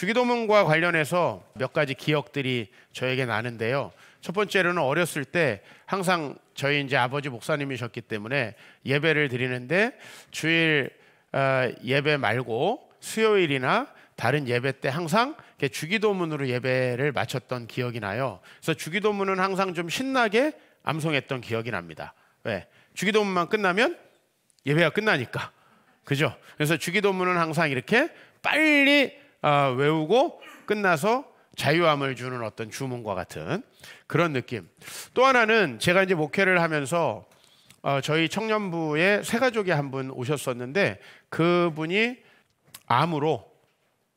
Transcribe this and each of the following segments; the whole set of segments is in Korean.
주기도문과 관련해서 몇 가지 기억들이 저에게 나는데요. 첫 번째로는 어렸을 때 항상 저희 이제 아버지 목사님이셨기 때문에 예배를 드리는데 주일 예배 말고 수요일이나 다른 예배 때 항상 주기도문으로 예배를 마쳤던 기억이 나요. 그래서 주기도문은 항상 좀 신나게 암송했던 기억이 납니다. 왜? 주기도문만 끝나면 예배가 끝나니까. 그죠? 그래서 주기도문은 항상 이렇게 빨리 외우고 끝나서 자유함을 주는 어떤 주문과 같은 그런 느낌. 또 하나는 제가 이제 목회를 하면서 저희 청년부에 새 가족이 한 분 오셨었는데 그분이 암으로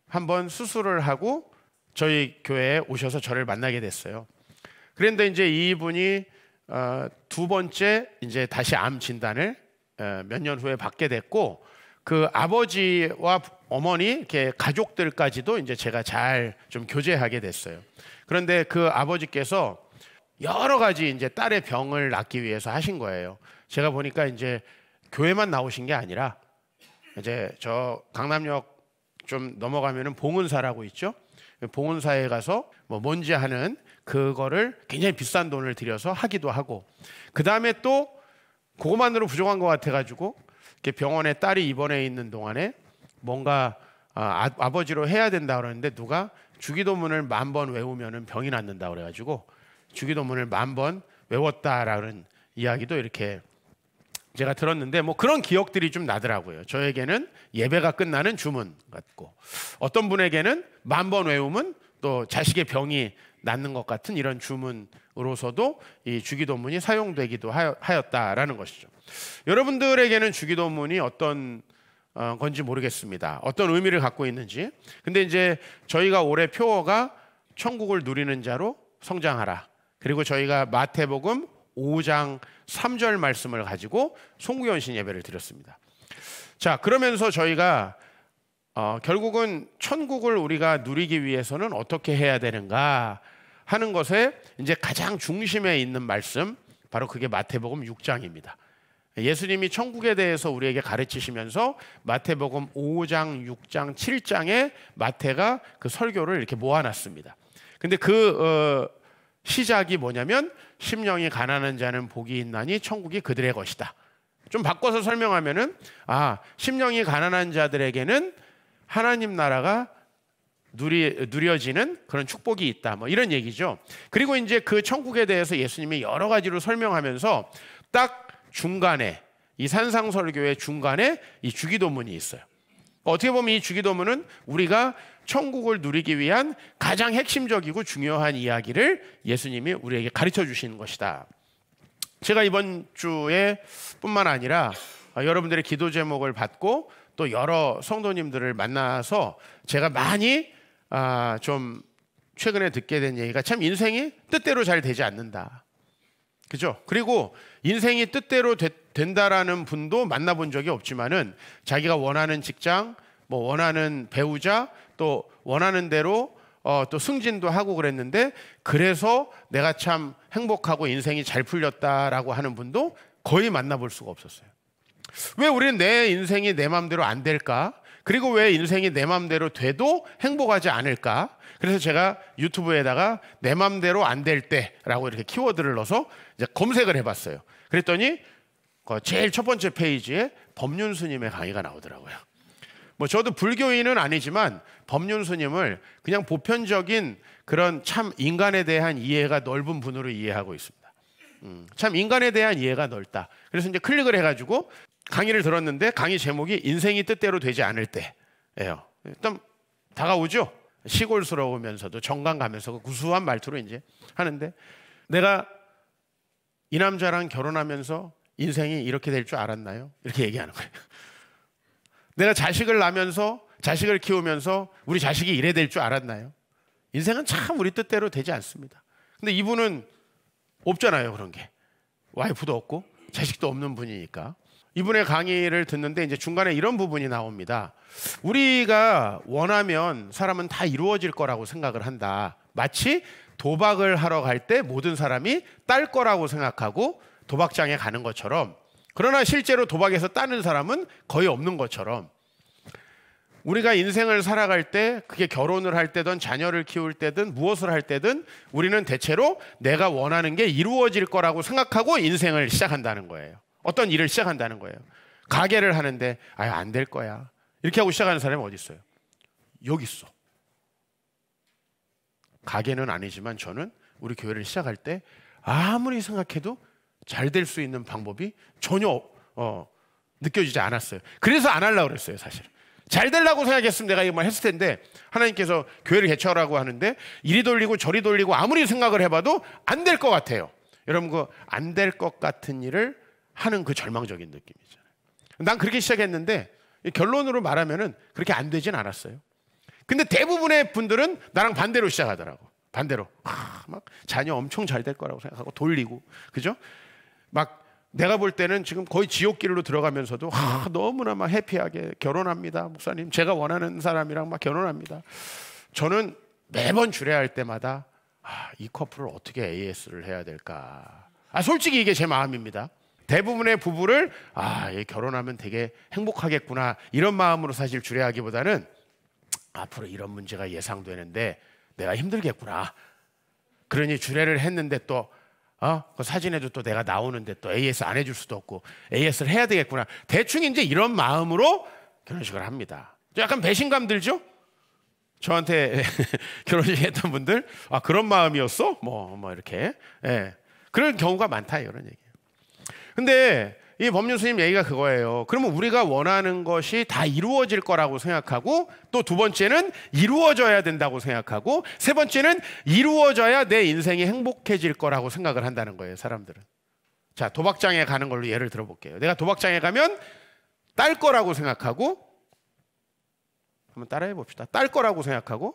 한번 수술을 하고 저희 교회에 오셔서 저를 만나게 됐어요. 그런데 이제 이분이 두 번째 이제 다시 암 진단을 몇 년 후에 받게 됐고 그 아버지와 어머니 이렇게 가족들까지도 이제 제가 잘 좀 교제하게 됐어요. 그런데 그 아버지께서 여러 가지 이제 딸의 병을 낫기 위해서 하신 거예요. 제가 보니까 이제 교회만 나오신 게 아니라 이제 저 강남역 좀 넘어가면은 봉은사라고 있죠. 봉은사에 가서 뭐 뭔지 하는 그거를 굉장히 비싼 돈을 들여서 하기도 하고 그 다음에 또 그것만으로 부족한 것 같아가지고 병원에 딸이 입원해 있는 동안에 뭔가 아버지로 해야 된다 그러는데 누가 주기도문을 10,000번 외우면은 병이 낫는다 그래가지고 주기도문을 10,000번 외웠다라는 이야기도 이렇게 제가 들었는데 뭐 그런 기억들이 좀 나더라고요. 저에게는 예배가 끝나는 주문 같고 어떤 분에게는 10,000번 외우면 또 자식의 병이 낫는 것 같은 이런 주문으로서도 이 주기도문이 사용되기도 하였다라는 것이죠. 여러분들에게는 주기도문이 어떤 건지 모르겠습니다. 어떤 의미를 갖고 있는지. 근데 이제 저희가 올해 표어가 천국을 누리는 자로 성장하라. 그리고 저희가 마태복음 5장 3절 말씀을 가지고 송구연신 예배를 드렸습니다. 자, 그러면서 저희가 결국은 천국을 우리가 누리기 위해서는 어떻게 해야 되는가 하는 것에 이제 가장 중심에 있는 말씀, 바로 그게 마태복음 6장입니다. 예수님이 천국에 대해서 우리에게 가르치시면서 마태복음 5장, 6장, 7장에 마태가 그 설교를 이렇게 모아놨습니다. 근데 그 시작이 뭐냐면 심령이 가난한 자는 복이 있나니 천국이 그들의 것이다. 좀 바꿔서 설명하면은 심령이 가난한 자들에게는 하나님 나라가 누려지는 그런 축복이 있다. 뭐 이런 얘기죠. 그리고 이제 그 천국에 대해서 예수님이 여러 가지로 설명하면서 딱 중간에 이 산상설교의 중간에 이 주기도문이 있어요. 어떻게 보면 이 주기도문은 우리가 천국을 누리기 위한 가장 핵심적이고 중요한 이야기를 예수님이 우리에게 가르쳐 주시는 것이다. 제가 이번 주에 뿐만 아니라 여러분들의 기도 제목을 받고 또 여러 성도님들을 만나서 제가 많이 좀 최근에 듣게 된 얘기가 참 인생이 뜻대로 잘 되지 않는다. 그죠? 그리고 인생이 뜻대로 된다라는 분도 만나본 적이 없지만은 자기가 원하는 직장, 뭐 원하는 배우자, 또 원하는 대로 또 승진도 하고 그랬는데 그래서 내가 참 행복하고 인생이 잘 풀렸다라고 하는 분도 거의 만나볼 수가 없었어요. 왜 우리는 내 인생이 내 마음대로 안 될까? 그리고 왜 인생이 내 마음대로 돼도 행복하지 않을까? 그래서 제가 유튜브에다가 내 마음대로 안 될 때라고 이렇게 키워드를 넣어서 이제 검색을 해봤어요. 그랬더니 제일 첫 번째 페이지에 법륜스님의 강의가 나오더라고요. 뭐 저도 불교인은 아니지만 법륜스님을 그냥 보편적인 그런 참 인간에 대한 이해가 넓은 분으로 이해하고 있습니다. 참 인간에 대한 이해가 넓다. 그래서 이제 클릭을 해가지고 강의를 들었는데 강의 제목이 인생이 뜻대로 되지 않을 때예요. 일단 다가오죠. 시골스러우면서도 정감 가면서 구수한 말투로 이제 하는데 내가 이 남자랑 결혼하면서 인생이 이렇게 될 줄 알았나요? 이렇게 얘기하는 거예요. 내가 자식을 낳으면서 자식을 키우면서 우리 자식이 이래 될 줄 알았나요? 인생은 참 우리 뜻대로 되지 않습니다. 근데 이분은 없잖아요, 그런 게. 와이프도 없고 자식도 없는 분이니까. 이분의 강의를 듣는데 이제 중간에 이런 부분이 나옵니다. 우리가 원하면 사람은 다 이루어질 거라고 생각을 한다. 마치 도박을 하러 갈 때 모든 사람이 딸 거라고 생각하고 도박장에 가는 것처럼, 그러나 실제로 도박에서 따는 사람은 거의 없는 것처럼 우리가 인생을 살아갈 때 그게 결혼을 할 때든 자녀를 키울 때든 무엇을 할 때든 우리는 대체로 내가 원하는 게 이루어질 거라고 생각하고 인생을 시작한다는 거예요. 어떤 일을 시작한다는 거예요. 가게를 하는데 안 될 거야. 이렇게 하고 시작하는 사람이 어디 있어요? 여기 있어. 가게는 아니지만 저는 우리 교회를 시작할 때 아무리 생각해도 잘 될 수 있는 방법이 전혀 느껴지지 않았어요. 그래서 안 하려고 그랬어요. 사실 잘 되려고 생각했으면 내가 이말 했을 텐데 하나님께서 교회를 개척하라고 하는데 이리 돌리고 저리 돌리고 아무리 생각을 해봐도 안 될 것 같아요. 여러분 그 안 될 것 같은 일을 하는 그 절망적인 느낌이잖아요. 난 그렇게 시작했는데 결론으로 말하면은 그렇게 안 되진 않았어요. 근데 대부분의 분들은 나랑 반대로 시작하더라고. 반대로 막 자녀 엄청 잘 될 거라고 생각하고 돌리고, 그죠? 막 내가 볼 때는 지금 거의 지옥길로 들어가면서도 너무나 막 해피하게 결혼합니다. 목사님 제가 원하는 사람이랑 막 결혼합니다. 저는 매번 주례할 때마다 이 커플을 어떻게 AS를 해야 될까? 솔직히 이게 제 마음입니다. 대부분의 부부를 얘 결혼하면 되게 행복하겠구나 이런 마음으로 사실 주례하기보다는 앞으로 이런 문제가 예상되는데 내가 힘들겠구나. 그러니 주례를 했는데 또 그 사진에도 또 내가 나오는데 또 AS 안 해줄 수도 없고 AS를 해야 되겠구나. 대충 이제 이런 마음으로 결혼식을 합니다. 약간 배신감 들죠? 저한테 결혼식 했던 분들 그런 마음이었어? 뭐 이렇게 그런 경우가 많다 이런 얘기예요. 근데 이 법륜스님 얘기가 그거예요. 그러면 우리가 원하는 것이 다 이루어질 거라고 생각하고, 또 두 번째는 이루어져야 된다고 생각하고, 세 번째는 이루어져야 내 인생이 행복해질 거라고 생각을 한다는 거예요, 사람들은. 자, 도박장에 가는 걸로 예를 들어볼게요. 내가 도박장에 가면 딸 거라고 생각하고, 한번 따라해 봅시다. 딸 거라고 생각하고,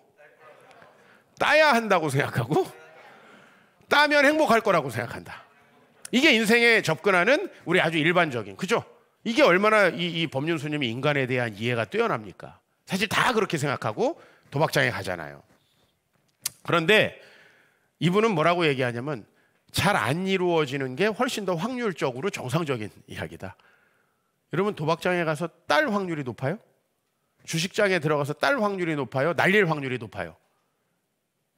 따야 한다고 생각하고, 따면 행복할 거라고 생각한다. 이게 인생에 접근하는 우리 아주 일반적인, 그죠? 이게 얼마나 이 법륜스님이 인간에 대한 이해가 뛰어납니까? 사실 다 그렇게 생각하고 도박장에 가잖아요. 그런데 이분은 뭐라고 얘기하냐면 잘 안 이루어지는 게 훨씬 더 확률적으로 정상적인 이야기다. 여러분 도박장에 가서 딸 확률이 높아요? 주식장에 들어가서 딸 확률이 높아요? 날릴 확률이 높아요?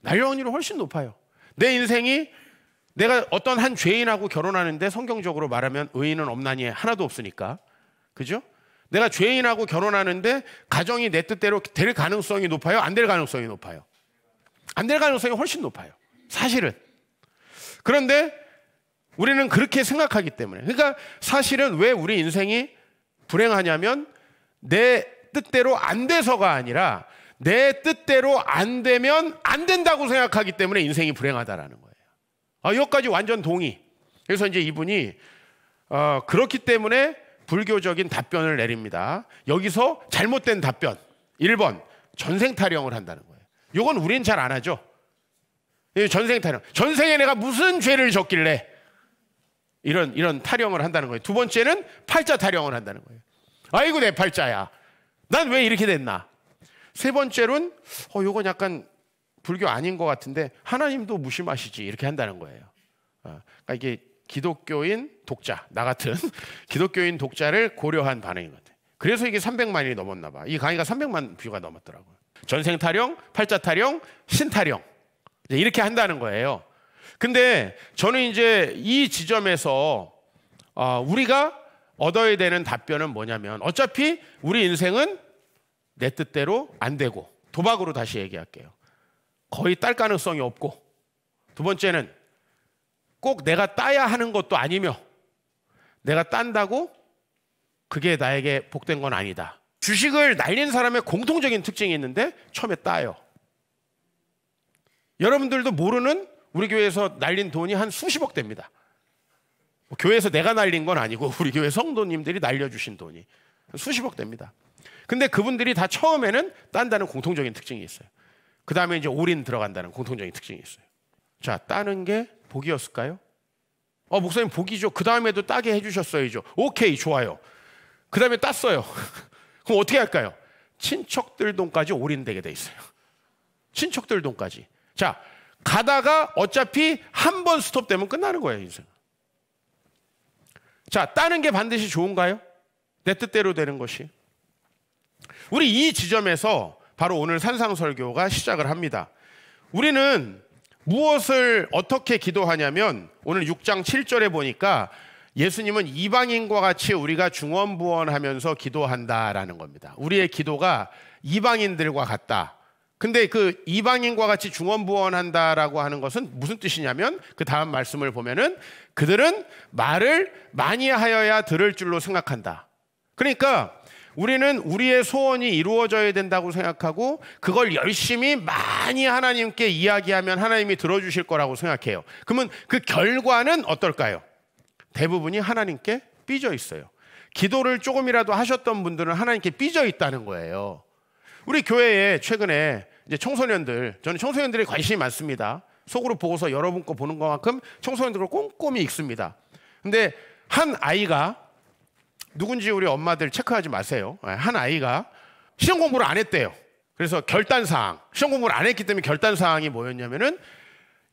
날릴 확률이 훨씬 높아요. 내 인생이 내가 어떤 한 죄인하고 결혼하는데 성경적으로 말하면 의인은 없나니 하나도 없으니까, 그죠? 내가 죄인하고 결혼하는데 가정이 내 뜻대로 될 가능성이 높아요? 안 될 가능성이 높아요? 안 될 가능성이 훨씬 높아요, 사실은. 그런데 우리는 그렇게 생각하기 때문에, 그러니까 사실은 왜 우리 인생이 불행하냐면 내 뜻대로 안 돼서가 아니라 내 뜻대로 안 되면 안 된다고 생각하기 때문에 인생이 불행하다라는 거예요. 여기까지 완전 동의. 그래서 이제 이분이 그렇기 때문에 불교적인 답변을 내립니다. 여기서 잘못된 답변 1번 전생 타령을 한다는 거예요. 이건 우린 잘 안 하죠. 전생 타령. 전생에 내가 무슨 죄를 졌길래 이런 타령을 한다는 거예요. 두 번째는 팔자 타령을 한다는 거예요. 아이고 내 팔자야. 난 왜 이렇게 됐나. 세 번째로는 이건 약간 불교 아닌 것 같은데 하나님도 무심하시지 이렇게 한다는 거예요. 그러니까 이게 기독교인 독자, 나 같은 기독교인 독자를 고려한 반응인 것 같아요. 그래서 이게 300만이 넘었나 봐. 이 강의가 300만 뷰가 넘었더라고요. 전생 타령, 팔자 타령, 신 타령 이렇게 한다는 거예요. 근데 저는 이제 이 지점에서 우리가 얻어야 되는 답변은 뭐냐면 어차피 우리 인생은 내 뜻대로 안 되고, 도박으로 다시 얘기할게요. 거의 딸 가능성이 없고, 두 번째는 꼭 내가 따야 하는 것도 아니며 내가 딴다고 그게 나에게 복된 건 아니다. 주식을 날린 사람의 공통적인 특징이 있는데 처음에 따요. 여러분들도 모르는 우리 교회에서 날린 돈이 한 수십억 됩니다. 교회에서 내가 날린 건 아니고 우리 교회 성도님들이 날려주신 돈이 수십억 됩니다. 근데 그분들이 다 처음에는 딴다는 공통적인 특징이 있어요. 그 다음에 이제 올인 들어간다는 공통적인 특징이 있어요. 자, 따는 게 복이었을까요? 목사님 복이죠. 그 다음에도 따게 해주셨어야죠. 오케이, 좋아요. 그 다음에 땄어요. 그럼 어떻게 할까요? 친척들 돈까지 올인되게 돼 있어요. 친척들 돈까지. 자, 가다가 어차피 한 번 스톱되면 끝나는 거예요, 인생. 자, 따는 게 반드시 좋은가요? 내 뜻대로 되는 것이. 우리 이 지점에서 바로 오늘 산상설교가 시작을 합니다. 우리는 무엇을 어떻게 기도하냐면 오늘 6장 7절에 보니까 예수님은 이방인과 같이 우리가 중언부언하면서 기도한다라는 겁니다. 우리의 기도가 이방인들과 같다. 근데 그 이방인과 같이 중언부언한다라고 하는 것은 무슨 뜻이냐면 그 다음 말씀을 보면은 그들은 말을 많이 하여야 들을 줄로 생각한다. 그러니까 우리는 우리의 소원이 이루어져야 된다고 생각하고 그걸 열심히 많이 하나님께 이야기하면 하나님이 들어주실 거라고 생각해요. 그러면 그 결과는 어떨까요? 대부분이 하나님께 삐져 있어요. 기도를 조금이라도 하셨던 분들은 하나님께 삐져 있다는 거예요. 우리 교회에 최근에 이제 청소년들, 저는 청소년들이 관심이 많습니다. 속으로 보고서 여러분 거 보는 것만큼 청소년들을 꼼꼼히 읽습니다. 근데 한 아이가, 누군지 우리 엄마들 체크하지 마세요. 한 아이가 시험 공부를 안 했대요. 그래서 결단사항, 시험 공부를 안 했기 때문에 결단사항이 뭐였냐면은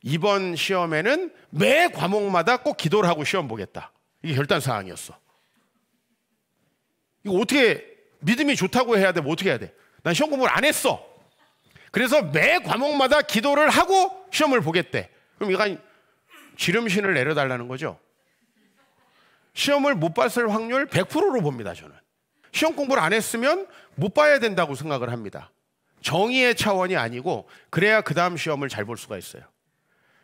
이번 시험에는 매 과목마다 꼭 기도를 하고 시험 보겠다. 이게 결단사항이었어. 이거 어떻게 믿음이 좋다고 해야 돼? 뭐 어떻게 해야 돼? 난 시험 공부를 안 했어. 그래서 매 과목마다 기도를 하고 시험을 보겠대. 그럼 이거 지름신을 내려달라는 거죠. 시험을 못 봤을 확률 100%로 봅니다. 저는 시험 공부를 안 했으면 못 봐야 된다고 생각을 합니다. 정의의 차원이 아니고 그래야 그 다음 시험을 잘 볼 수가 있어요.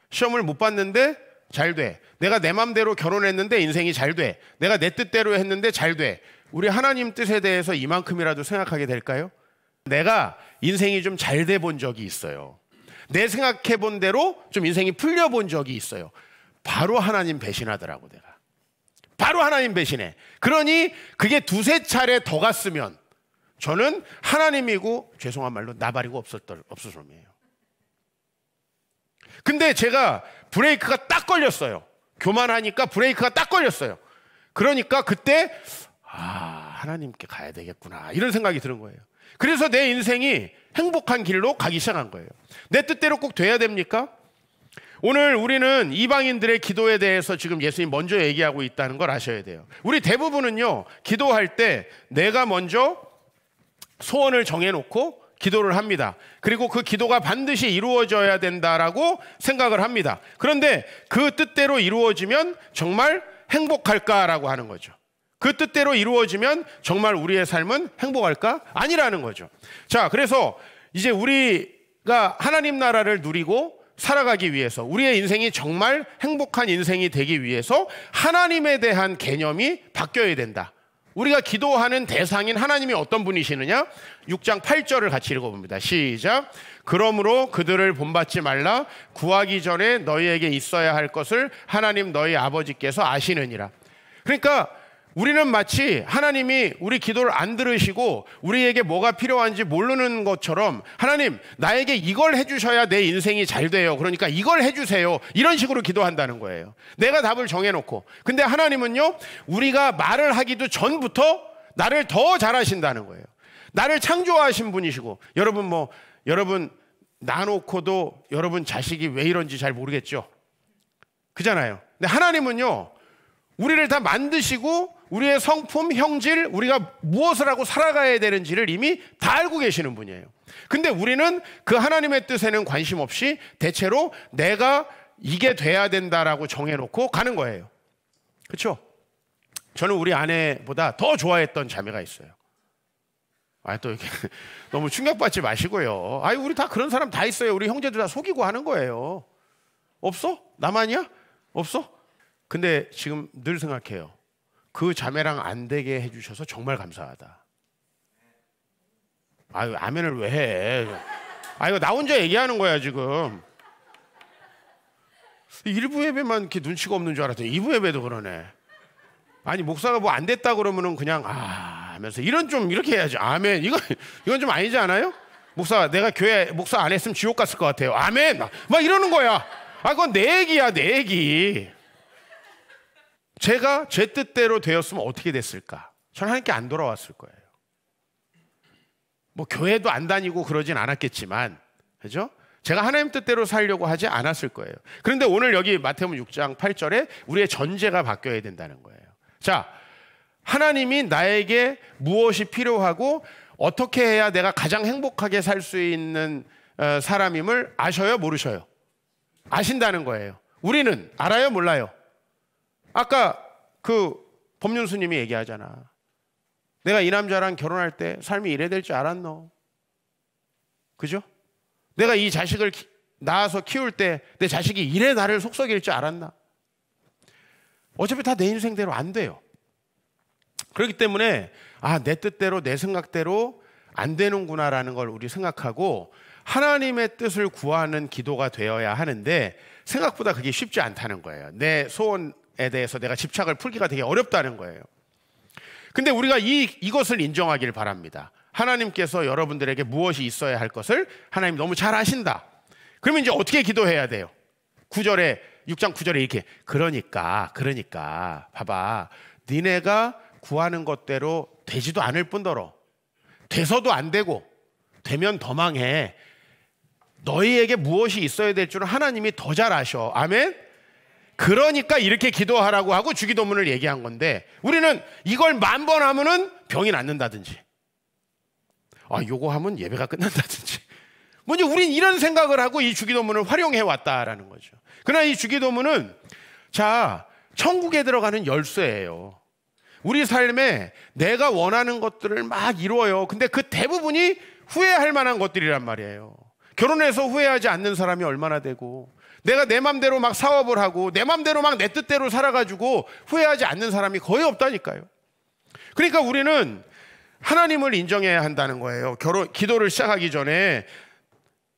시험을 못 봤는데 잘 돼. 내가 내 맘대로 결혼했는데 인생이 잘 돼. 내가 내 뜻대로 했는데 잘 돼. 우리 하나님 뜻에 대해서 이만큼이라도 생각하게 될까요? 내가 인생이 좀 잘 돼 본 적이 있어요. 내 생각해 본 대로 좀 인생이 풀려 본 적이 있어요. 바로 하나님 배신하더라고 내가. 바로 하나님 배신해. 그러니 그게 두세 차례 더 갔으면 저는 하나님이고 죄송한 말로 나발이고 없을 놈이에요. 근데 제가 브레이크가 딱 걸렸어요. 교만하니까 브레이크가 딱 걸렸어요. 그러니까 그때 하나님께 가야 되겠구나 이런 생각이 드는 거예요. 그래서 내 인생이 행복한 길로 가기 시작한 거예요. 내 뜻대로 꼭 돼야 됩니까? 오늘 우리는 이방인들의 기도에 대해서 지금 예수님 먼저 얘기하고 있다는 걸 아셔야 돼요. 우리 대부분은요, 기도할 때 내가 먼저 소원을 정해놓고 기도를 합니다. 그리고 그 기도가 반드시 이루어져야 된다라고 생각을 합니다. 그런데 그 뜻대로 이루어지면 정말 행복할까라고 하는 거죠. 그 뜻대로 이루어지면 정말 우리의 삶은 행복할까? 아니라는 거죠. 자, 그래서 이제 우리가 하나님 나라를 누리고 살아가기 위해서 우리의 인생이 정말 행복한 인생이 되기 위해서 하나님에 대한 개념이 바뀌어야 된다. 우리가 기도하는 대상인 하나님이 어떤 분이시느냐? 6장 8절을 같이 읽어봅니다. 시작. 그러므로 그들을 본받지 말라. 구하기 전에 너희에게 있어야 할 것을 하나님 너희 아버지께서 아시느니라. 그러니까 우리는 마치 하나님이 우리 기도를 안 들으시고 우리에게 뭐가 필요한지 모르는 것처럼 하나님 나에게 이걸 해주셔야 내 인생이 잘 돼요. 그러니까 이걸 해주세요. 이런 식으로 기도한다는 거예요. 내가 답을 정해놓고. 근데 하나님은요, 우리가 말을 하기도 전부터 나를 더 잘하신다는 거예요. 나를 창조하신 분이시고 여러분 나놓고도 여러분 자식이 왜 이런지 잘 모르겠죠. 그잖아요. 근데 하나님은요, 우리를 다 만드시고 우리의 성품, 형질, 우리가 무엇을 하고 살아가야 되는지를 이미 다 알고 계시는 분이에요. 근데 우리는 그 하나님의 뜻에는 관심 없이 대체로 내가 이게 돼야 된다라고 정해놓고 가는 거예요. 그렇죠? 저는 우리 아내보다 더 좋아했던 자매가 있어요. 또 이렇게 너무 충격받지 마시고요. 우리 다 그런 사람 다 있어요. 우리 형제들 다 속이고 하는 거예요. 없어? 나만이야? 없어? 근데 지금 늘 생각해요. 그 자매랑 안 되게 해주셔서 정말 감사하다. 아멘을 왜 해? 이거 나 혼자 얘기하는 거야 지금. 1부 예배만 이렇게 눈치가 없는 줄 알았더니 2부 예배도 그러네. 목사가 뭐 안 됐다 그러면은 그냥 하면서 이렇게 해야지. 아멘. 이건 좀 아니지 않아요? 내가 교회 목사 안 했으면 지옥 갔을 것 같아요. 아멘. 막 이러는 거야. 그건 내 얘기야, 내 얘기. 제가 제 뜻대로 되었으면 어떻게 됐을까? 저는 하나님께 안 돌아왔을 거예요. 교회도 안 다니고 그러진 않았겠지만, 그죠? 제가 하나님 뜻대로 살려고 하지 않았을 거예요. 그런데 오늘 여기 마태복음 6장 8절에 우리의 전제가 바뀌어야 된다는 거예요. 자, 하나님이 나에게 무엇이 필요하고 어떻게 해야 내가 가장 행복하게 살 수 있는 사람임을 아셔요? 모르셔요? 아신다는 거예요. 우리는 알아요? 몰라요? 아까 그 법륜스님이 얘기하잖아. 내가 이 남자랑 결혼할 때 삶이 이래 될 줄 알았노? 그죠? 내가 이 자식을 낳아서 키울 때 내 자식이 이래 나를 속썩일 줄 알았나? 어차피 다 내 인생대로 안 돼요. 그렇기 때문에 내 뜻대로 내 생각대로 안 되는구나라는 걸 우리 생각하고 하나님의 뜻을 구하는 기도가 되어야 하는데 생각보다 그게 쉽지 않다는 거예요. 내 소원에 대해서 내가 집착을 풀기가 되게 어렵다는 거예요. 근데 우리가 이것을 인정하길 바랍니다. 하나님께서 여러분들에게 무엇이 있어야 할 것을 하나님 너무 잘 아신다. 그러면 이제 어떻게 기도해야 돼요? 6장 9절에 이렇게 그러니까 봐봐, 니네가 구하는 것대로 되지도 않을 뿐더러 돼서도 안 되고 되면 더 망해. 너희에게 무엇이 있어야 될 줄은 하나님이 더 잘 아셔. 아멘? 그러니까 이렇게 기도하라고 하고 주기도문을 얘기한 건데 우리는 이걸 10,000번 하면은 병이 낫는다든지 요거 하면 예배가 끝난다든지 먼저 우린 이런 생각을 하고 이 주기도문을 활용해 왔다라는 거죠. 그러나 이 주기도문은 천국에 들어가는 열쇠예요. 우리 삶에 내가 원하는 것들을 막 이루어요. 근데 그 대부분이 후회할 만한 것들이란 말이에요. 결혼해서 후회하지 않는 사람이 얼마나 되고 내가 내 맘대로 막 사업을 하고 내 맘대로 막 내 뜻대로 살아가지고 후회하지 않는 사람이 거의 없다니까요. 그러니까 우리는 하나님을 인정해야 한다는 거예요. 기도를 시작하기 전에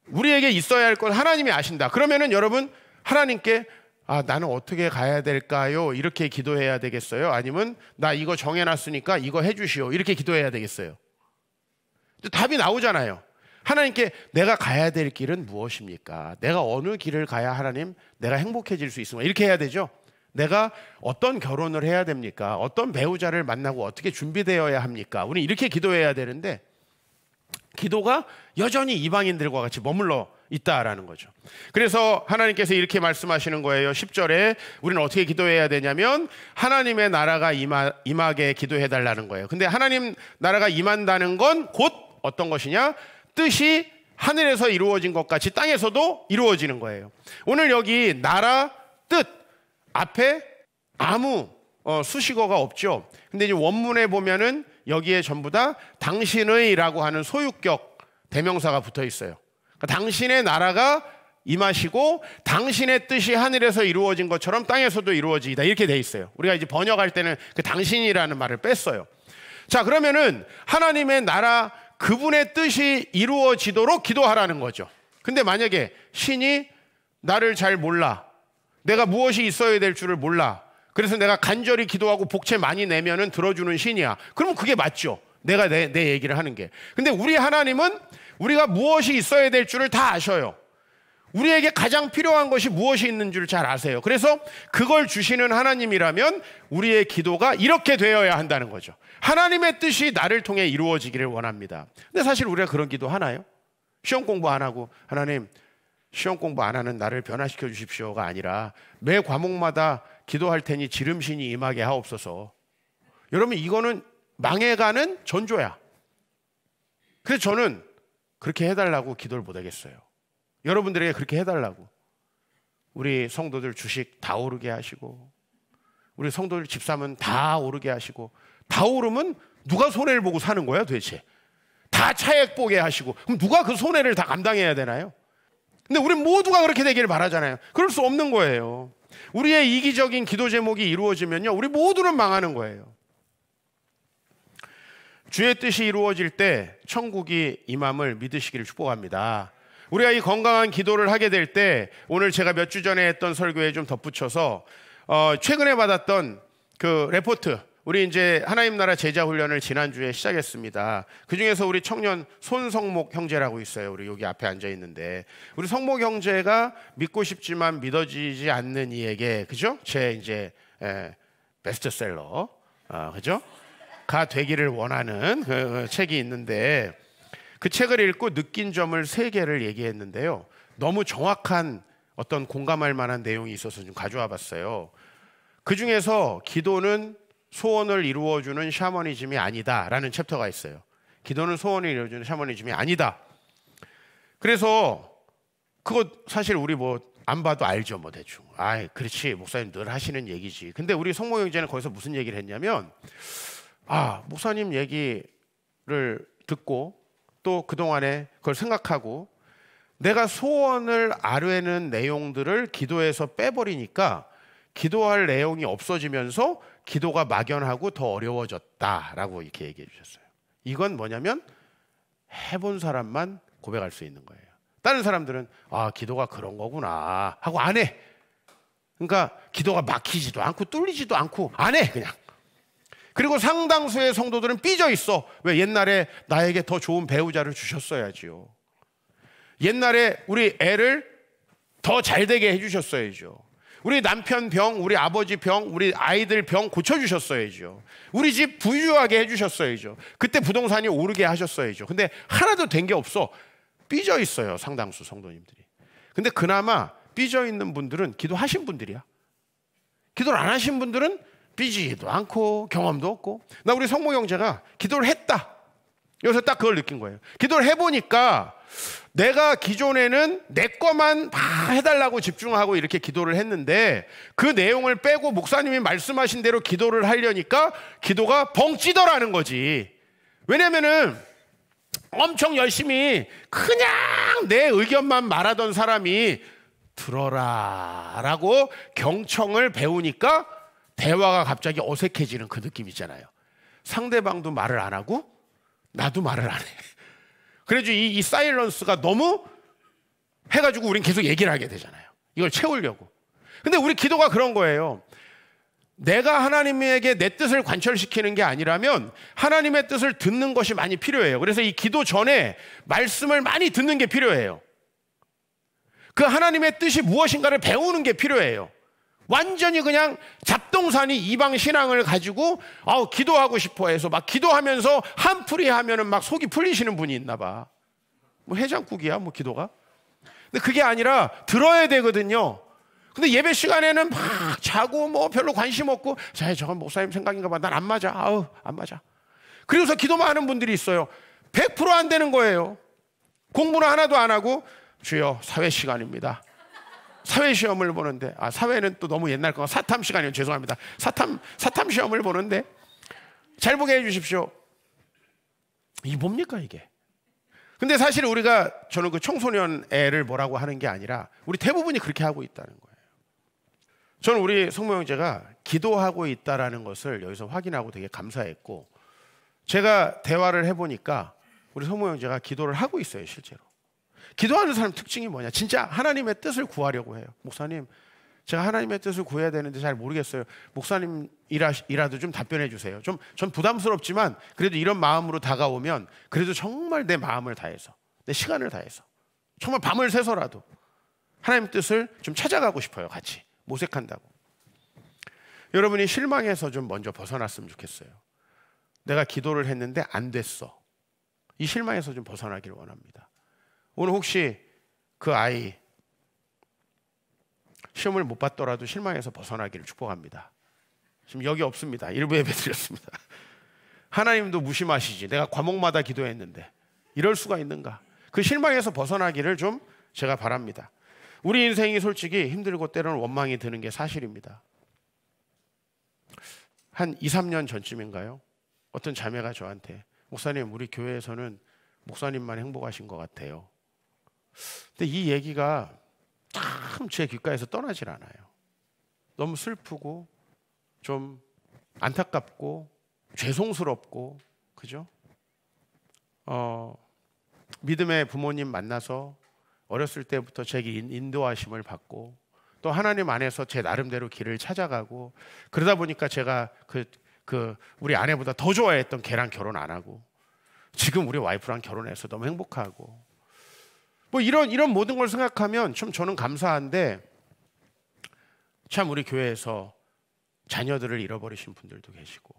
우리에게 있어야 할 건 하나님이 아신다. 그러면은 여러분 하나님께 나는 어떻게 가야 될까요? 이렇게 기도해야 되겠어요? 아니면 나 이거 정해놨으니까 이거 해주시오. 이렇게 기도해야 되겠어요? 답이 나오잖아요. 하나님께 내가 가야 될 길은 무엇입니까? 내가 어느 길을 가야 하나님 내가 행복해질 수 있습니까? 이렇게 해야 되죠. 내가 어떤 결혼을 해야 됩니까? 어떤 배우자를 만나고 어떻게 준비되어야 합니까? 우리 이렇게 기도해야 되는데 기도가 여전히 이방인들과 같이 머물러 있다라는 거죠. 그래서 하나님께서 이렇게 말씀하시는 거예요. 10절에 우리는 어떻게 기도해야 되냐면 하나님의 나라가 임하게 기도해달라는 거예요. 근데 하나님 나라가 임한다는 건 곧 어떤 것이냐? 뜻이 하늘에서 이루어진 것 같이 땅에서도 이루어지는 거예요. 오늘 여기 나라, 뜻 앞에 아무 수식어가 없죠. 근데 이제 원문에 보면은 여기에 전부 다 당신의라고 하는 소유격 대명사가 붙어 있어요. 그러니까 당신의 나라가 임하시고 당신의 뜻이 하늘에서 이루어진 것처럼 땅에서도 이루어지다 이렇게 돼 있어요. 우리가 이제 번역할 때는 그 당신이라는 말을 뺐어요. 자, 그러면은 하나님의 나라 그분의 뜻이 이루어지도록 기도하라는 거죠. 근데 만약에 신이 나를 잘 몰라, 내가 무엇이 있어야 될 줄을 몰라, 그래서 내가 간절히 기도하고 복채 많이 내면은 들어주는 신이야. 그러면 그게 맞죠. 내가 내 얘기를 하는 게. 근데 우리 하나님은 우리가 무엇이 있어야 될 줄을 다 아셔요. 우리에게 가장 필요한 것이 무엇이 있는 줄 잘 아세요. 그래서 그걸 주시는 하나님이라면 우리의 기도가 이렇게 되어야 한다는 거죠. 하나님의 뜻이 나를 통해 이루어지기를 원합니다. 근데 사실 우리가 그런 기도 하나요? 시험 공부 안 하고 하나님 시험 공부 안 하는 나를 변화시켜 주십시오가 아니라 매 과목마다 기도할 테니 지름신이 임하게 하옵소서. 여러분 이거는 망해가는 전조야. 그래서 저는 그렇게 해달라고 기도를 못 하겠어요. 여러분들에게 그렇게 해달라고. 우리 성도들 주식 다 오르게 하시고 우리 성도들 집 사면 다 오르게 하시고 다 오르면 누가 손해를 보고 사는 거야 도대체? 다 차액 보게 하시고 그럼 누가 그 손해를 다 감당해야 되나요? 근데 우리 모두가 그렇게 되기를 바라잖아요. 그럴 수 없는 거예요. 우리의 이기적인 기도 제목이 이루어지면요 우리 모두는 망하는 거예요. 주의 뜻이 이루어질 때 천국이 임함을 믿으시기를 축복합니다. 우리가 이 건강한 기도를 하게 될 때 오늘 제가 몇 주 전에 했던 설교에 좀 덧붙여서 최근에 받았던 그 레포트, 우리 이제 하나님 나라 제자 훈련을 지난주에 시작했습니다. 그중에서 우리 청년 손성목 형제라고 있어요. 우리 여기 앞에 앉아 있는데 우리 성목 형제가 믿고 싶지만 믿어지지 않는 이에게, 그죠? 제 이제 베스트셀러, 그죠? 가 되기를 원하는 그 책이 있는데 그 책을 읽고 느낀 점을 3개를 얘기했는데요. 너무 정확한 어떤 공감할 만한 내용이 있어서 좀 가져와 봤어요. 그 중에서 기도는 소원을 이루어주는 샤머니즘이 아니다라는 챕터가 있어요. 기도는 소원을 이루어주는 샤머니즘이 아니다. 그래서 그거 사실 우리 뭐 안 봐도 알죠, 뭐 대충. 아, 그렇지, 목사님 늘 하시는 얘기지. 근데 우리 성모 형제는 거기서 무슨 얘기를 했냐면, 목사님 얘기를 듣고 또 그동안에 그걸 생각하고 내가 소원을 아뢰는 내용들을 기도에서 빼버리니까 기도할 내용이 없어지면서 기도가 막연하고 더 어려워졌다라고 이렇게 얘기해 주셨어요. 이건 뭐냐면 해본 사람만 고백할 수 있는 거예요. 다른 사람들은 기도가 그런 거구나 하고 안 해. 그러니까 기도가 막히지도 않고 뚫리지도 않고 안 해, 그냥. 그리고 상당수의 성도들은 삐져 있어. 왜? 옛날에 나에게 더 좋은 배우자를 주셨어야지요. 옛날에 우리 애를 더 잘 되게 해주셨어야죠. 우리 남편 병, 우리 아버지 병, 우리 아이들 병 고쳐주셨어야죠. 우리 집 부유하게 해주셨어야죠. 그때 부동산이 오르게 하셨어야죠. 근데 하나도 된 게 없어. 삐져 있어요, 상당수 성도님들이. 근데 그나마 삐져 있는 분들은 기도하신 분들이야. 기도를 안 하신 분들은 삐지도 않고 경험도 없고. 나 우리 성모 형제가 기도를 했다. 여기서 딱 그걸 느낀 거예요. 기도를 해보니까 내가 기존에는 내 거만 다 해달라고 집중하고 이렇게 기도를 했는데 그 내용을 빼고 목사님이 말씀하신 대로 기도를 하려니까 기도가 벙찌더라는 거지. 왜냐면은 엄청 열심히 그냥 내 의견만 말하던 사람이 들어라 라고 경청을 배우니까 대화가 갑자기 어색해지는 그 느낌 있잖아요. 상대방도 말을 안 하고 나도 말을 안 해. 그래서 이 사일런스가 너무 해가지고 우린 계속 얘기를 하게 되잖아요. 이걸 채우려고. 근데 우리 기도가 그런 거예요. 내가 하나님에게 내 뜻을 관철시키는 게 아니라면 하나님의 뜻을 듣는 것이 많이 필요해요. 그래서 이 기도 전에 말씀을 많이 듣는 게 필요해요. 그 하나님의 뜻이 무엇인가를 배우는 게 필요해요. 완전히 그냥 잡동사니 이방 신앙을 가지고 기도하고 싶어 해서 막 기도하면서 한풀이 하면은 막 속이 풀리시는 분이 있나 봐. 뭐 해장국이야, 뭐 기도가. 근데 그게 아니라 들어야 되거든요. 근데 예배 시간에는 막 자고 뭐 별로 관심 없고 저건 목사님 생각인가 봐. 난 안 맞아. 안 맞아. 그래서 기도만 하는 분들이 있어요. 100% 안 되는 거예요. 공부는 하나도 안 하고 주여 사회 시간입니다. 사회 시험을 보는데 사회는 또 너무 옛날 거 사탐 시간이요. 죄송합니다. 사탐 시험을 보는데 잘 보게 해 주십시오. 이게 뭡니까 이게? 근데 사실 저는 그 청소년 애를 뭐라고 하는 게 아니라 우리 대부분이 그렇게 하고 있다는 거예요. 저는 우리 성모 형제가 기도하고 있다라는 것을 여기서 확인하고 되게 감사했고 제가 대화를 해보니까 우리 성모 형제가 기도를 하고 있어요, 실제로. 기도하는 사람 특징이 뭐냐? 진짜 하나님의 뜻을 구하려고 해요. 목사님, 제가 하나님의 뜻을 구해야 되는데 잘 모르겠어요. 목사님이라도 좀 답변해 주세요. 전 부담스럽지만 그래도 이런 마음으로 다가오면 그래도 정말 내 마음을 다해서 내 시간을 다해서 정말 밤을 새서라도 하나님 뜻을 좀 찾아가고 싶어요, 같이. 모색한다고. 여러분이 실망해서 좀 먼저 벗어났으면 좋겠어요. 내가 기도를 했는데 안 됐어. 이 실망에서 좀 벗어나기를 원합니다. 오늘 혹시 그 아이 시험을 못 봤더라도 실망해서 벗어나기를 축복합니다. 지금 여기 없습니다. 일부 예배 드렸습니다. 하나님도 무심하시지. 내가 과목마다 기도했는데 이럴 수가 있는가? 그 실망에서 벗어나기를 좀 제가 바랍니다. 우리 인생이 솔직히 힘들고 때로는 원망이 드는 게 사실입니다. 한 2, 3년 전쯤인가요? 어떤 자매가 저한테 목사님, 우리 교회에서는 목사님만 행복하신 것 같아요. 근데 이 얘기가 참 제 귓가에서 떠나질 않아요. 너무 슬프고 좀 안타깝고 죄송스럽고, 그죠? 믿음의 부모님 만나서 어렸을 때부터 제게 인도하심을 받고 또 하나님 안에서 제 나름대로 길을 찾아가고 그러다 보니까 제가 우리 아내보다 더 좋아했던 걔랑 결혼 안 하고 지금 우리 와이프랑 결혼해서 너무 행복하고 뭐 이런 모든 걸 생각하면 좀 저는 감사한데 참 우리 교회에서 자녀들을 잃어버리신 분들도 계시고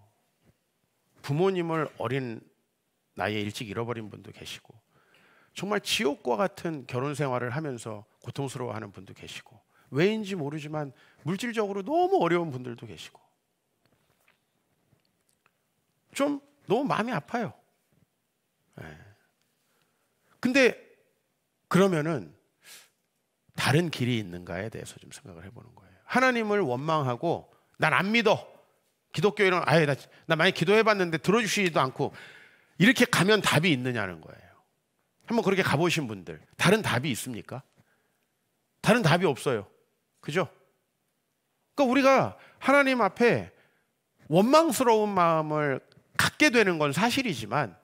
부모님을 어린 나이에 일찍 잃어버린 분도 계시고 정말 지옥과 같은 결혼 생활을 하면서 고통스러워하는 분도 계시고 왜인지 모르지만 물질적으로 너무 어려운 분들도 계시고 좀 너무 마음이 아파요. 근데 그러면은 다른 길이 있는가에 대해서 좀 생각을 해보는 거예요. 하나님을 원망하고 난 안 믿어. 기독교인은 아예 나 많이 기도해봤는데 들어주시지도 않고 이렇게 가면 답이 있느냐는 거예요. 한번 그렇게 가보신 분들 다른 답이 있습니까? 다른 답이 없어요. 그죠? 그러니까 우리가 하나님 앞에 원망스러운 마음을 갖게 되는 건 사실이지만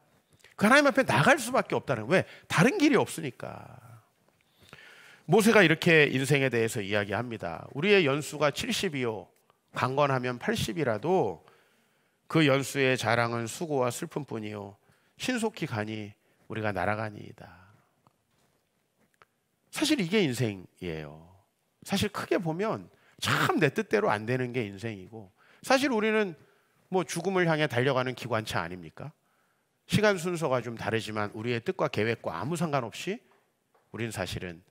그 하나님 앞에 나갈 수밖에 없다는 거예요. 왜? 다른 길이 없으니까. 모세가 이렇게 인생에 대해서 이야기합니다. 우리의 연수가 70이요 강건하면 80이라도 그 연수의 자랑은 수고와 슬픔뿐이요 신속히 가니 우리가 날아가니이다. 사실 이게 인생이에요. 사실 크게 보면 참 내 뜻대로 안 되는 게 인생이고, 사실 우리는 뭐 죽음을 향해 달려가는 기관차 아닙니까? 시간 순서가 좀 다르지만 우리의 뜻과 계획과 아무 상관없이 우리는 사실은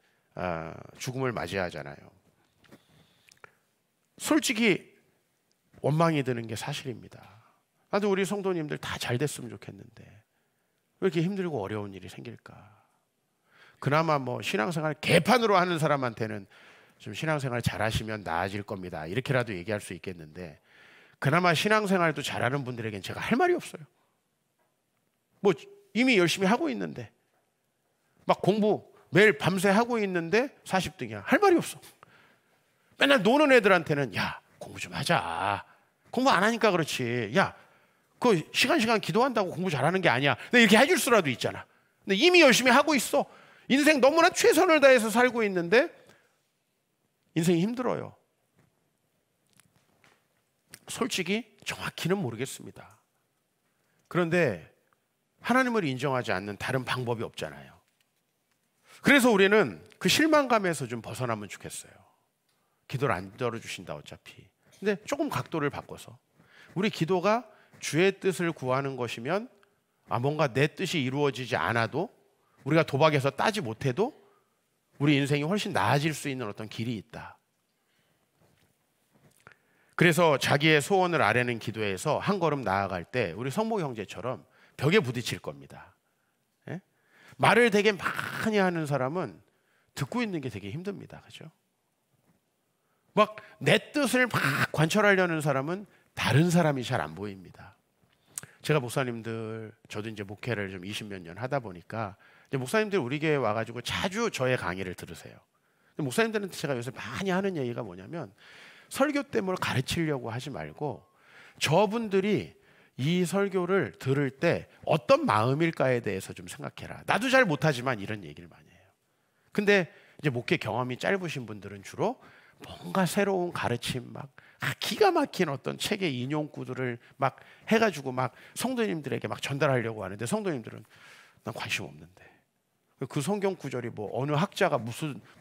죽음을 맞이하잖아요. 솔직히 원망이 드는 게 사실입니다. 나도 우리 성도님들 다 잘 됐으면 좋겠는데 왜 이렇게 힘들고 어려운 일이 생길까? 그나마 뭐 신앙생활 개판으로 하는 사람한테는 좀 신앙생활 잘하시면 나아질 겁니다, 이렇게라도 얘기할 수 있겠는데, 그나마 신앙생활도 잘하는 분들에겐 제가 할 말이 없어요. 뭐 이미 열심히 하고 있는데, 막 공부 매일 밤새 하고 있는데 40등이야. 할 말이 없어. 맨날 노는 애들한테는 야 공부 좀 하자. 공부 안 하니까 그렇지. 야 그 시간 기도한다고 공부 잘하는 게 아니야. 근데 이렇게 해줄 수라도 있잖아. 근데 이미 열심히 하고 있어. 인생 너무나 최선을 다해서 살고 있는데 인생이 힘들어요. 솔직히 정확히는 모르겠습니다. 그런데 하나님을 인정하지 않는 다른 방법이 없잖아요. 그래서 우리는 그 실망감에서 좀 벗어나면 좋겠어요. 기도를 안 들어주신다 어차피. 근데 조금 각도를 바꿔서 우리 기도가 주의 뜻을 구하는 것이면 뭔가 내 뜻이 이루어지지 않아도, 우리가 도박에서 따지 못해도 우리 인생이 훨씬 나아질 수 있는 어떤 길이 있다. 그래서 자기의 소원을 아뢰는 기도에서 한 걸음 나아갈 때 우리 성모 형제처럼 벽에 부딪힐 겁니다. 예? 말을 되게 많이 하는 사람은 듣고 있는 게 되게 힘듭니다. 그죠? 막 내 뜻을 막 관철하려는 사람은 다른 사람이 잘 안 보입니다. 제가 목사님들, 저도 이제 목회를 좀 20몇 년 하다 보니까 이제 목사님들 우리 교회 와가지고 자주 저의 강의를 들으세요. 목사님들한테 제가 요새 많이 하는 얘기가 뭐냐면, 설교 때 뭘 가르치려고 하지 말고 저분들이 이 설교를 들을 때 어떤 마음일까에 대해서 좀 생각해라. 나도 잘 못하지만 이런 얘기를 많이 해요. 근데 이제 목회 경험이 짧으신 분들은 주로 뭔가 새로운 가르침, 막 기가 막힌 어떤 책의 인용구들을 막 해가지고 막 성도님들에게 막 전달하려고 하는데, 성도님들은 난 관심 없는데 그 성경 구절이 뭐 어느 학자가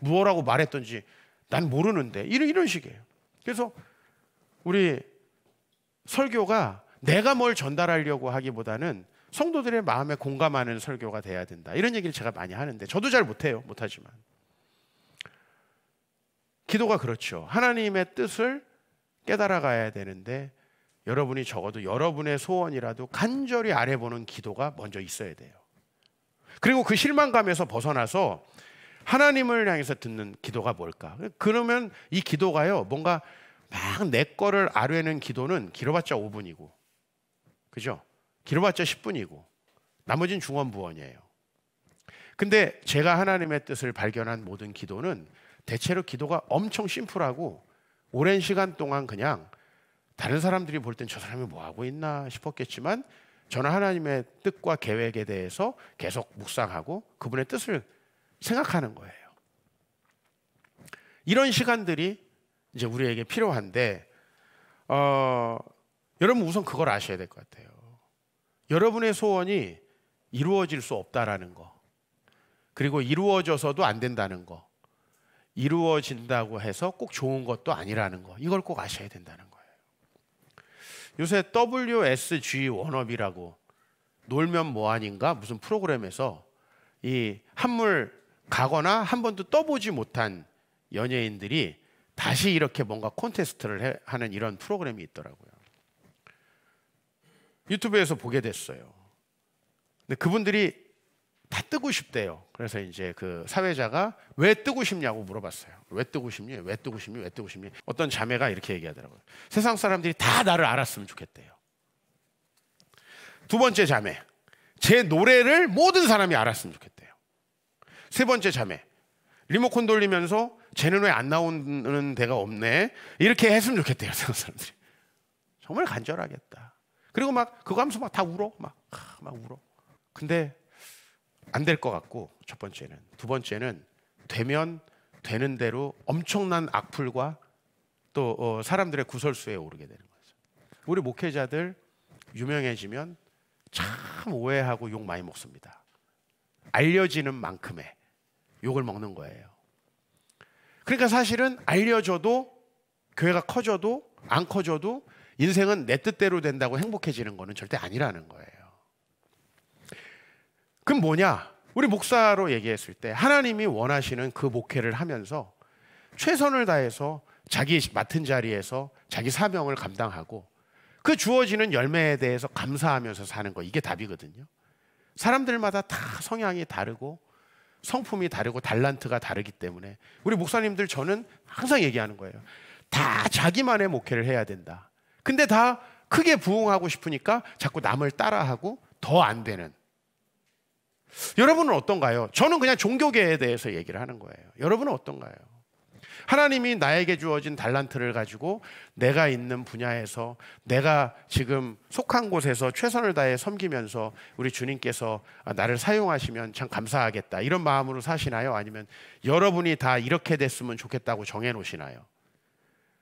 무엇라고 말했던지 난 모르는데, 이런 식이에요. 그래서 우리 설교가 내가 뭘 전달하려고 하기보다는 성도들의 마음에 공감하는 설교가 돼야 된다, 이런 얘기를 제가 많이 하는데 저도 잘 못해요. 못하지만 기도가 그렇죠. 하나님의 뜻을 깨달아 가야 되는데 여러분이 적어도 여러분의 소원이라도 간절히 아뢰보는 기도가 먼저 있어야 돼요. 그리고 그 실망감에서 벗어나서 하나님을 향해서 듣는 기도가 뭘까? 그러면 이 기도가요, 뭔가 막 내 거를 아뢰는 기도는 길어봤자 5분이고, 그죠? 길어봤자 10분이고 나머지는 중언부언이에요. 근데 제가 하나님의 뜻을 발견한 모든 기도는 대체로 기도가 엄청 심플하고 오랜 시간 동안 그냥 다른 사람들이 볼 땐 저 사람이 뭐 하고 있나 싶었겠지만 저는 하나님의 뜻과 계획에 대해서 계속 묵상하고 그분의 뜻을 생각하는 거예요. 이런 시간들이 이제 우리에게 필요한데, 여러분 우선 그걸 아셔야 될 것 같아요. 여러분의 소원이 이루어질 수 없다라는 거, 그리고 이루어져서도 안 된다는 거, 이루어진다고 해서 꼭 좋은 것도 아니라는 거, 이걸 꼭 아셔야 된다는 거예요. 요새 WSG 워너비라고 놀면 뭐하nin가 무슨 프로그램에서 이 한물 가거나 한 번도 떠보지 못한 연예인들이 다시 이렇게 뭔가 콘테스트를 하는 이런 프로그램이 있더라고요. 유튜브에서 보게 됐어요. 근데 그분들이 다 뜨고 싶대요. 그래서 이제 그 사회자가 왜 뜨고 싶냐고 물어봤어요. 왜 뜨고 싶니? 왜 뜨고 싶니? 왜 뜨고 싶니? 어떤 자매가 이렇게 얘기하더라고요. 세상 사람들이 다 나를 알았으면 좋겠대요. 두 번째 자매, 제 노래를 모든 사람이 알았으면 좋겠대요. 세 번째 자매, 리모컨 돌리면서 쟤는 왜 안 나오는 데가 없네, 이렇게 했으면 좋겠대요. 세상 사람들이. 정말 간절하겠다. 그리고 막 그거 하면서 막 다 울어, 막 울어. 근데 안 될 것 같고, 첫 번째는. 두 번째는 되면 되는 대로 엄청난 악플과 또 사람들의 구설수에 오르게 되는 거죠. 우리 목회자들 유명해지면 참 오해하고 욕 많이 먹습니다. 알려지는 만큼의 욕을 먹는 거예요. 그러니까 사실은 알려져도, 교회가 커져도 안 커져도 인생은 내 뜻대로 된다고 행복해지는 거는 절대 아니라는 거예요. 그럼 뭐냐? 우리 목사로 얘기했을 때 하나님이 원하시는 그 목회를 하면서 최선을 다해서 자기 맡은 자리에서 자기 사명을 감당하고 그 주어지는 열매에 대해서 감사하면서 사는 거, 이게 답이거든요. 사람들마다 다 성향이 다르고 성품이 다르고 달란트가 다르기 때문에 우리 목사님들, 저는 항상 얘기하는 거예요. 다 자기만의 목회를 해야 된다. 근데 다 크게 부흥하고 싶으니까 자꾸 남을 따라하고 더 안 되는. 여러분은 어떤가요? 저는 그냥 종교계에 대해서 얘기를 하는 거예요. 여러분은 어떤가요? 하나님이 나에게 주어진 달란트를 가지고 내가 있는 분야에서, 내가 지금 속한 곳에서 최선을 다해 섬기면서 우리 주님께서 나를 사용하시면 참 감사하겠다, 이런 마음으로 사시나요? 아니면 여러분이 다 이렇게 됐으면 좋겠다고 정해놓으시나요?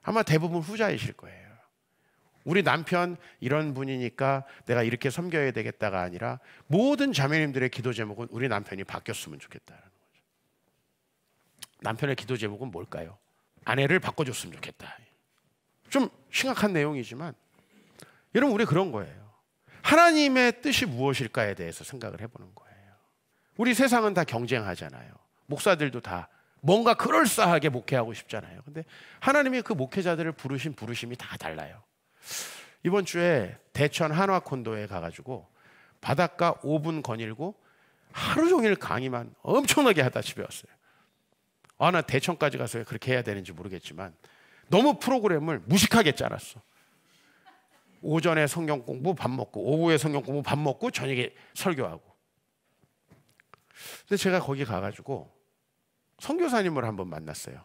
아마 대부분 후자이실 거예요. 우리 남편 이런 분이니까 내가 이렇게 섬겨야 되겠다가 아니라, 모든 자매님들의 기도 제목은 우리 남편이 바뀌었으면 좋겠다는 거죠. 남편의 기도 제목은 뭘까요? 아내를 바꿔줬으면 좋겠다. 좀 심각한 내용이지만 여러분, 우리 그런 거예요. 하나님의 뜻이 무엇일까에 대해서 생각을 해보는 거예요. 우리 세상은 다 경쟁하잖아요. 목사들도 다 뭔가 그럴싸하게 목회하고 싶잖아요. 근데 하나님이 그 목회자들을 부르신 부르심이 다 달라요. 이번 주에 대천 한화콘도에 가가지고 바닷가 5분 거닐고 하루 종일 강의만 엄청나게 하다 집에 왔어요. 나 대천까지 가서 왜 그렇게 해야 되는지 모르겠지만 너무 프로그램을 무식하게 짜놨어. 오전에 성경 공부 밥 먹고, 오후에 성경 공부 밥 먹고, 저녁에 설교하고. 근데 제가 거기 가가지고 선교사님을 한번 만났어요.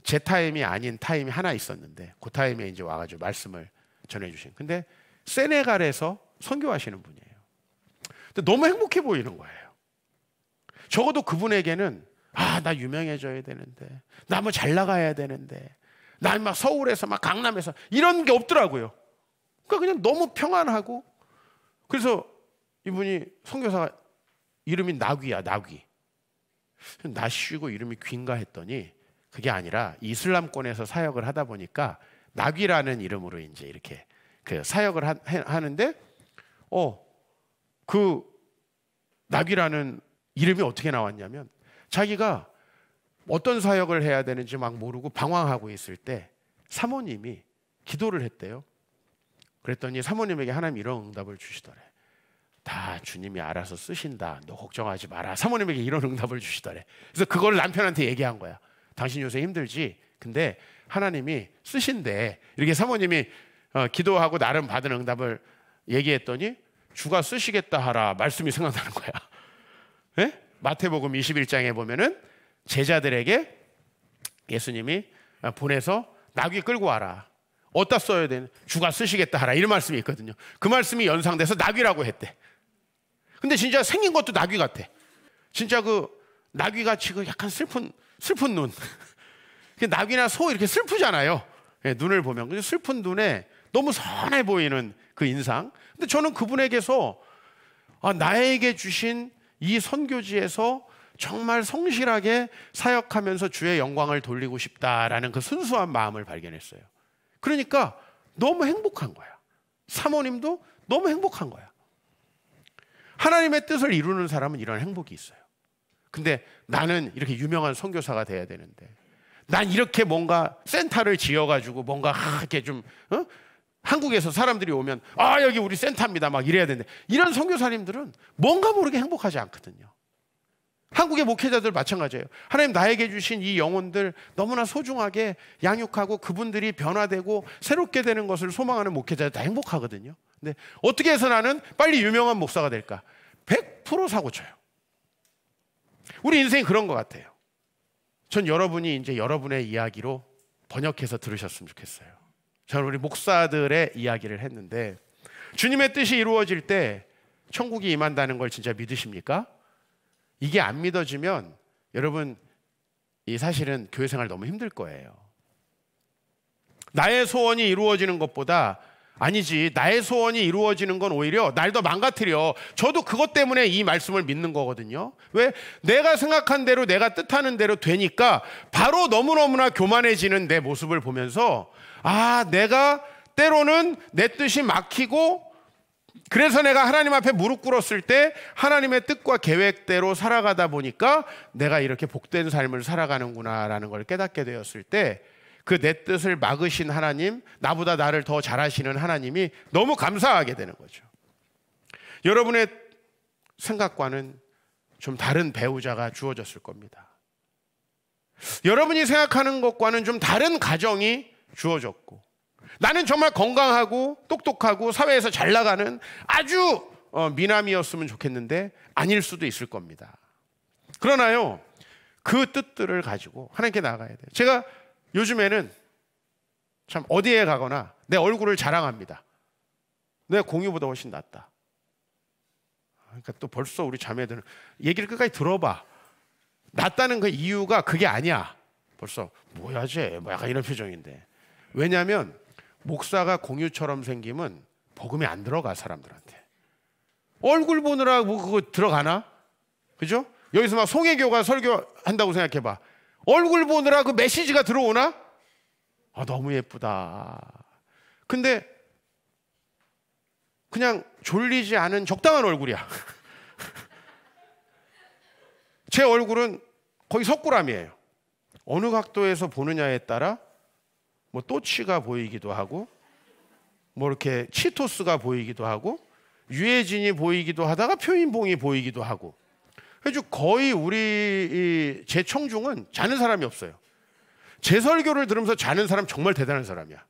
제 타임이 아닌 타임이 하나 있었는데 그 타임에 이제 와가지고 말씀을 전해주신. 근데 세네갈에서 선교하시는 분이에요. 근데 너무 행복해 보이는 거예요. 적어도 그분에게는 나 유명해져야 되는데, 나 뭐 잘 나가야 되는데, 나 막 서울에서 막 강남에서 이런 게 없더라고요. 그러니까 그냥 너무 평안하고. 그래서 이분이, 선교사가 이름이 나귀야, 나귀. 나쉬고 이름이 귀인가 했더니 그게 아니라 이슬람권에서 사역을 하다 보니까 나귀라는 이름으로 이제 이렇게 그 사역을 하는데, 그 나귀라는 이름이 어떻게 나왔냐면, 자기가 어떤 사역을 해야 되는지 막 모르고 방황하고 있을 때 사모님이 기도를 했대요. 그랬더니 사모님에게 하나님 이런 응답을 주시더래. 다 주님이 알아서 쓰신다, 너 걱정하지 마라. 사모님에게 이런 응답을 주시더래. 그래서 그걸 남편한테 얘기한 거야. 당신 요새 힘들지? 근데 하나님이 쓰신대. 이렇게 사모님이 기도하고 나름 받은 응답을 얘기했더니 주가 쓰시겠다 하라 말씀이 생각나는 거야. 네? 마태복음 21장에 보면은 제자들에게 예수님이 보내서 나귀 끌고 와라. 어디다 써야 되는? 주가 쓰시겠다 하라, 이런 말씀이 있거든요. 그 말씀이 연상돼서 나귀라고 했대. 근데 진짜 생긴 것도 나귀 같아. 진짜 그 나귀같이 그 약간 슬픈 눈. 나귀나 소 이렇게 슬프잖아요. 네, 눈을 보면. 근데 슬픈 눈에 너무 선해 보이는 그 인상. 근데 저는 그분에게서 나에게 주신 이 선교지에서 정말 성실하게 사역하면서 주의 영광을 돌리고 싶다라는 그 순수한 마음을 발견했어요. 그러니까 너무 행복한 거야. 사모님도 너무 행복한 거야. 하나님의 뜻을 이루는 사람은 이런 행복이 있어요. 근데 나는 이렇게 유명한 선교사가 돼야 되는데, 난 이렇게 뭔가 센터를 지어가지고 뭔가 이렇게 좀 한국에서 사람들이 오면 여기 우리 센터입니다 막 이래야 되는데, 이런 선교사님들은 뭔가 모르게 행복하지 않거든요. 한국의 목회자들 마찬가지예요. 하나님 나에게 주신 이 영혼들 너무나 소중하게 양육하고 그분들이 변화되고 새롭게 되는 것을 소망하는 목회자들 다 행복하거든요. 근데 어떻게 해서 나는 빨리 유명한 목사가 될까? 100% 사고쳐요. 우리 인생이 그런 것 같아요. 전 여러분이 이제 여러분의 이야기로 번역해서 들으셨으면 좋겠어요. 저는 우리 목사들의 이야기를 했는데, 주님의 뜻이 이루어질 때 천국이 임한다는 걸 진짜 믿으십니까? 이게 안 믿어지면 여러분 이 사실은 교회 생활 너무 힘들 거예요. 나의 소원이 이루어지는 것보다, 아니지, 나의 소원이 이루어지는 건 오히려 날 더 망가뜨려. 저도 그것 때문에 이 말씀을 믿는 거거든요. 왜? 내가 생각한 대로, 내가 뜻하는 대로 되니까 바로 너무너무나 교만해지는 내 모습을 보면서, 내가 때로는 내 뜻이 막히고, 그래서 내가 하나님 앞에 무릎 꿇었을 때 하나님의 뜻과 계획대로 살아가다 보니까 내가 이렇게 복된 삶을 살아가는구나라는 걸 깨닫게 되었을 때, 그 내 뜻을 막으신 하나님, 나보다 나를 더 잘하시는 하나님이 너무 감사하게 되는 거죠. 여러분의 생각과는 좀 다른 배우자가 주어졌을 겁니다. 여러분이 생각하는 것과는 좀 다른 가정이 주어졌고, 나는 정말 건강하고 똑똑하고 사회에서 잘 나가는 아주 미남이었으면 좋겠는데 아닐 수도 있을 겁니다. 그러나요, 그 뜻들을 가지고 하나님께 나아가야 돼요. 제가 요즘에는 참 어디에 가거나 내 얼굴을 자랑합니다. 내가 공유보다 훨씬 낫다. 그러니까 또 벌써 우리 자매들은 얘기를 끝까지 들어봐. 낫다는 그 이유가 그게 아니야. 벌써 뭐야 쟤, 뭐 약간 이런 표정인데. 왜냐하면 목사가 공유처럼 생기면 복음이 안 들어가, 사람들한테. 얼굴 보느라 뭐 그거 들어가나? 그죠? 여기서 막 송혜교가 설교한다고 생각해봐. 얼굴 보느라 그 메시지가 들어오나? 너무 예쁘다. 근데 그냥 졸리지 않은 적당한 얼굴이야. 제 얼굴은 거의 석굴암이에요. 어느 각도에서 보느냐에 따라 뭐 또치가 보이기도 하고, 뭐 이렇게 치토스가 보이기도 하고, 유해진이 보이기도 하다가 표인봉이 보이기도 하고. 그래서 거의 우리 제 청중은 자는 사람이 없어요. 제 설교를 들으면서 자는 사람 정말 대단한 사람이야.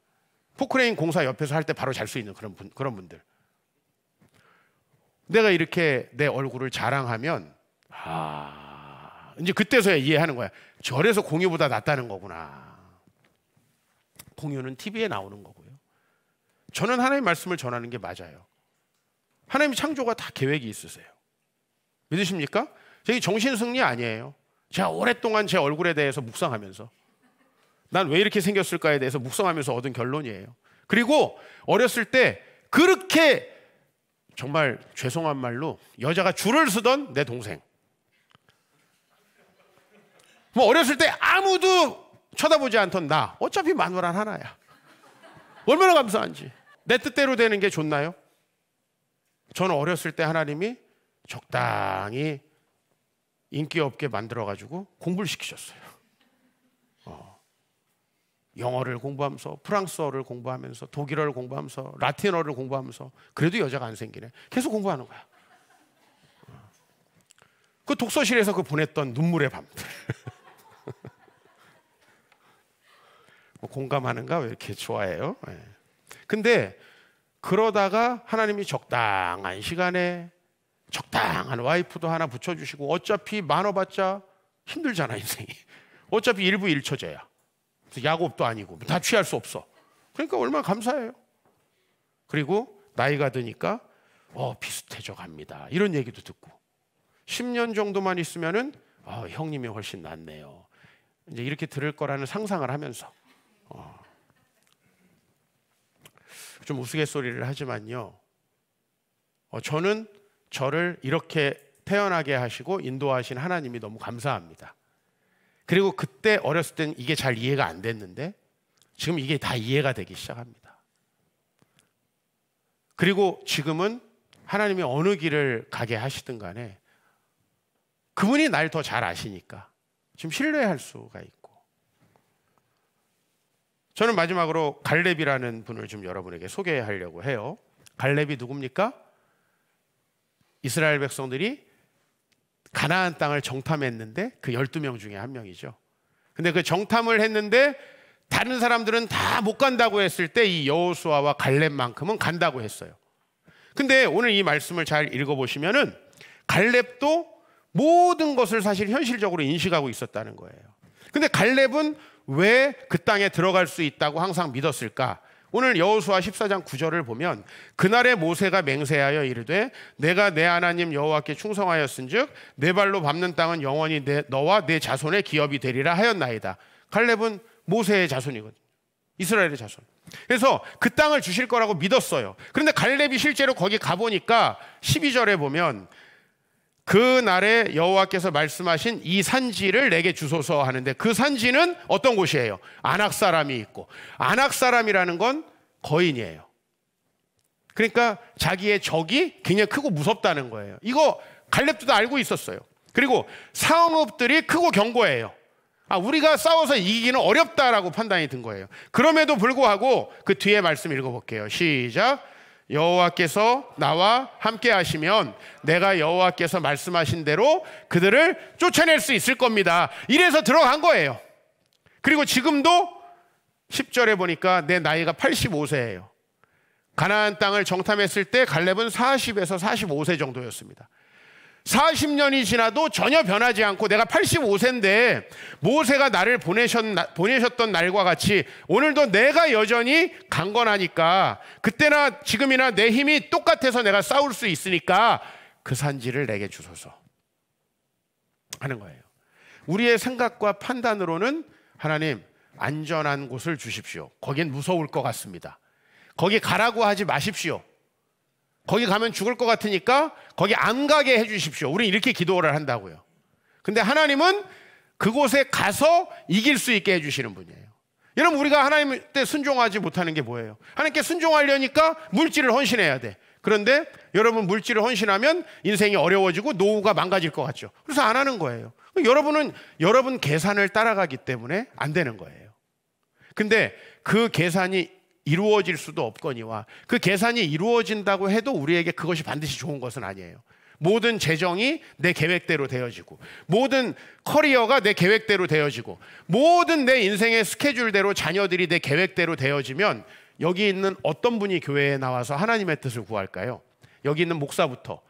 포크레인 공사 옆에서 할 때 바로 잘 수 있는 그런 분들. 내가 이렇게 내 얼굴을 자랑하면 이제 그때서야 이해하는 거야. 절에서 공유보다 낫다는 거구나. 공유는 TV에 나오는 거고요. 저는 하나님의 말씀을 전하는 게 맞아요. 하나님의 창조가 다 계획이 있으세요. 믿으십니까? 저기 정신승리 아니에요. 제가 오랫동안 제 얼굴에 대해서 묵상하면서 난 왜 이렇게 생겼을까에 대해서 묵상하면서 얻은 결론이에요. 그리고 어렸을 때 그렇게 정말 죄송한 말로 여자가 줄을 서던 내 동생, 뭐 어렸을 때 아무도 쳐다보지 않던 나, 어차피 마누라는 하나야. 얼마나 감사한지. 내 뜻대로 되는 게 좋나요? 저는 어렸을 때 하나님이 적당히 인기 없게 만들어가지고 공부를 시키셨어요. 영어를 공부하면서, 프랑스어를 공부하면서, 독일어를 공부하면서, 라틴어를 공부하면서. 그래도 여자가 안 생기네. 계속 공부하는 거야. 그 독서실에서 그 보냈던 눈물의 밤들. 뭐 공감하는가? 왜 이렇게 좋아해요? 네. 근데 그러다가 하나님이 적당한 시간에 적당한 와이프도 하나 붙여주시고, 어차피 많아봤자 힘들잖아, 인생이. 어차피 일부 일처제야. 야곱도 아니고 다 취할 수 없어. 그러니까 얼마나 감사해요. 그리고 나이가 드니까 비슷해져 갑니다, 이런 얘기도 듣고, 10년 정도만 있으면은 형님이 훨씬 낫네요, 이제 이렇게 들을 거라는 상상을 하면서 좀 우스갯소리를 하지만요, 저는 저를 이렇게 태어나게 하시고 인도하신 하나님이 너무 감사합니다. 그리고 그때 어렸을 땐 이게 잘 이해가 안 됐는데 지금 이게 다 이해가 되기 시작합니다. 그리고 지금은 하나님이 어느 길을 가게 하시든 간에 그분이 날 더 잘 아시니까 지금 신뢰할 수가 있고, 저는 마지막으로 갈렙이라는 분을 좀 여러분에게 소개하려고 해요. 갈렙이 누굽니까? 이스라엘 백성들이 가나안 땅을 정탐했는데 그 12명 중에 한 명이죠. 근데 그 정탐을 했는데 다른 사람들은 다 못 간다고 했을 때 이 여호수아와 갈렙만큼은 간다고 했어요. 근데 오늘 이 말씀을 잘 읽어보시면은 갈렙도 모든 것을 사실 현실적으로 인식하고 있었다는 거예요. 근데 갈렙은 왜 그 땅에 들어갈 수 있다고 항상 믿었을까? 오늘 여호수아 14장 9절을 보면 그날에 모세가 맹세하여 이르되 내가 내 하나님 여호와께 충성하였은즉 내 발로 밟는 땅은 영원히 너와 내 자손의 기업이 되리라 하였나이다. 갈렙은 모세의 자손이거든요. 이스라엘의 자손. 그래서 그 땅을 주실 거라고 믿었어요. 그런데 갈렙이 실제로 거기 가보니까 12절에 보면 그날에 여호와께서 말씀하신 이 산지를 내게 주소서 하는데 그 산지는 어떤 곳이에요? 아낙 사람이 있고, 아낙 사람이라는 건 거인이에요. 그러니까 자기의 적이 굉장히 크고 무섭다는 거예요. 이거 갈렙도 다 알고 있었어요. 그리고 상업들이 크고 견고해요. 우리가 싸워서 이기기는 어렵다라고 판단이 든 거예요. 그럼에도 불구하고 그 뒤에 말씀 읽어볼게요. 시작. 여호와께서 나와 함께 하시면 내가 여호와께서 말씀하신 대로 그들을 쫓아낼 수 있을 겁니다. 이래서 들어간 거예요. 그리고 지금도 10절에 보니까 내 나이가 85세예요. 가나안 땅을 정탐했을 때 갈렙은 40에서 45세 정도였습니다. 40년이 지나도 전혀 변하지 않고 내가 85세인데 모세가 나를 보내셨던 날과 같이 오늘도 내가 여전히 강건하니까 그때나 지금이나 내 힘이 똑같아서 내가 싸울 수 있으니까 그 산지를 내게 주소서 하는 거예요. 우리의 생각과 판단으로는 하나님 안전한 곳을 주십시오. 거긴 무서울 것 같습니다. 거기 가라고 하지 마십시오. 거기 가면 죽을 것 같으니까 거기 안 가게 해주십시오. 우리 이렇게 기도를 한다고요. 근데 하나님은 그곳에 가서 이길 수 있게 해주시는 분이에요. 여러분, 우리가 하나님께 순종하지 못하는 게 뭐예요? 하나님께 순종하려니까 물질을 헌신해야 돼. 그런데 여러분, 물질을 헌신하면 인생이 어려워지고 노후가 망가질 것 같죠. 그래서 안 하는 거예요. 여러분은 여러분 계산을 따라가기 때문에 안 되는 거예요. 근데 그 계산이 이루어질 수도 없거니와 그 계산이 이루어진다고 해도 우리에게 그것이 반드시 좋은 것은 아니에요. 모든 재정이 내 계획대로 되어지고 모든 커리어가 내 계획대로 되어지고 모든 내 인생의 스케줄대로 자녀들이 내 계획대로 되어지면 여기 있는 어떤 분이 교회에 나와서 하나님의 뜻을 구할까요? 여기 있는 목사부터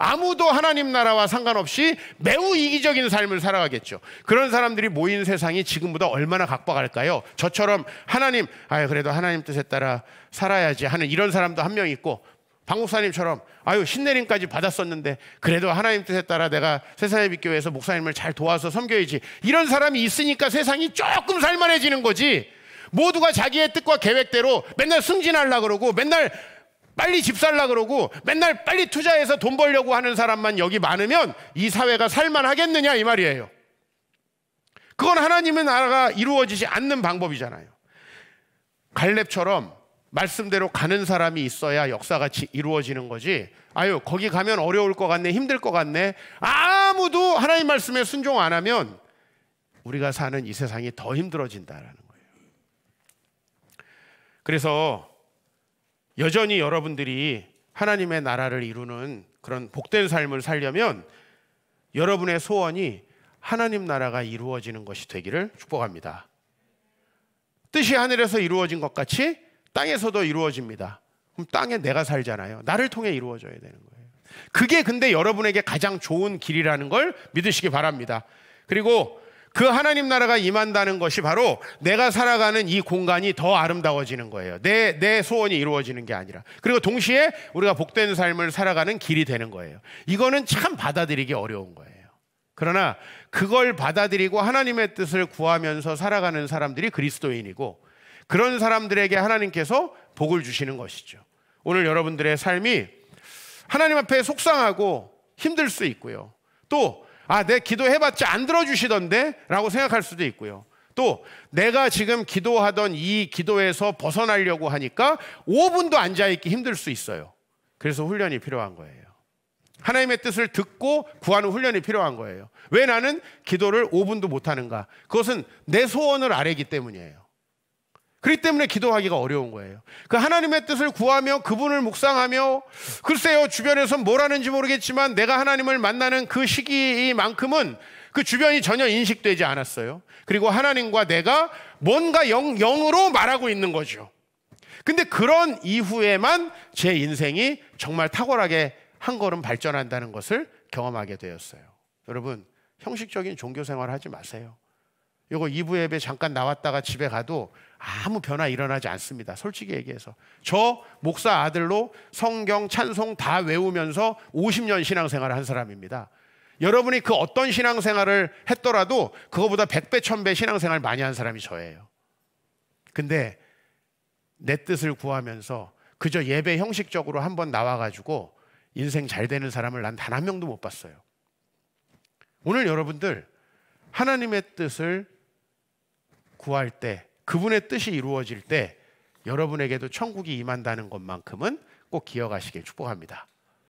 아무도 하나님 나라와 상관없이 매우 이기적인 삶을 살아가겠죠. 그런 사람들이 모인 세상이 지금보다 얼마나 각박할까요? 저처럼 하나님, 그래도 하나님 뜻에 따라 살아야지 하는 이런 사람도 한 명 있고, 박 목사님처럼 신내림까지 받았었는데 그래도 하나님 뜻에 따라 내가 세상의 빛교회에서 목사님을 잘 도와서 섬겨야지, 이런 사람이 있으니까 세상이 조금 살만해지는 거지. 모두가 자기의 뜻과 계획대로 맨날 승진하려고 그러고 맨날 빨리 집 살라 그러고 맨날 빨리 투자해서 돈 벌려고 하는 사람만 여기 많으면 이 사회가 살만하겠느냐 이 말이에요. 그건 하나님의 나라가 이루어지지 않는 방법이잖아요. 갈렙처럼 말씀대로 가는 사람이 있어야 역사가 이루어지는 거지. 거기 가면 어려울 것 같네, 힘들 것 같네, 아무도 하나님 말씀에 순종 안 하면 우리가 사는 이 세상이 더 힘들어진다라는 거예요. 그래서 여전히 여러분들이 하나님의 나라를 이루는 그런 복된 삶을 살려면 여러분의 소원이 하나님 나라가 이루어지는 것이 되기를 축복합니다. 뜻이 하늘에서 이루어진 것 같이 땅에서도 이루어집니다. 그럼 땅에 내가 살잖아요. 나를 통해 이루어져야 되는 거예요. 그게 근데 여러분에게 가장 좋은 길이라는 걸 믿으시기 바랍니다. 그리고 그 하나님 나라가 임한다는 것이 바로 내가 살아가는 이 공간이 더 아름다워지는 거예요. 내 소원이 이루어지는 게 아니라. 그리고 동시에 우리가 복된 삶을 살아가는 길이 되는 거예요. 이거는 참 받아들이기 어려운 거예요. 그러나 그걸 받아들이고 하나님의 뜻을 구하면서 살아가는 사람들이 그리스도인이고, 그런 사람들에게 하나님께서 복을 주시는 것이죠. 오늘 여러분들의 삶이 하나님 앞에 속상하고 힘들 수 있고요. 또 내 기도해봤자 안 들어주시던데 라고 생각할 수도 있고요. 또 내가 지금 기도하던 이 기도에서 벗어나려고 하니까 5분도 앉아있기 힘들 수 있어요. 그래서 훈련이 필요한 거예요. 하나님의 뜻을 듣고 구하는 훈련이 필요한 거예요. 왜 나는 기도를 5분도 못하는가? 그것은 내 소원을 아뢰기 때문이에요. 그렇기 때문에 기도하기가 어려운 거예요. 그 하나님의 뜻을 구하며 그분을 묵상하며, 글쎄요, 주변에서 뭘 하는지 모르겠지만 내가 하나님을 만나는 그 시기만큼은 그 주변이 전혀 인식되지 않았어요. 그리고 하나님과 내가 뭔가 영으로 말하고 있는 거죠. 근데 그런 이후에만 제 인생이 정말 탁월하게 한 걸음 발전한다는 것을 경험하게 되었어요. 여러분, 형식적인 종교 생활 하지 마세요. 요거 2부 예배 잠깐 나왔다가 집에 가도 아무 변화 일어나지 않습니다. 솔직히 얘기해서. 저 목사 아들로 성경, 찬송 다 외우면서 50년 신앙생활을 한 사람입니다. 여러분이 그 어떤 신앙생활을 했더라도 그거보다 100배, 1000배 신앙생활 많이 한 사람이 저예요. 근데 내 뜻을 구하면서 그저 예배 형식적으로 한번 나와가지고 인생 잘 되는 사람을 난 단 한 명도 못 봤어요. 오늘 여러분들 하나님의 뜻을 구할 때, 그분의 뜻이 이루어질 때 여러분에게도 천국이 임한다는 것만큼은 꼭 기억하시길 축복합니다.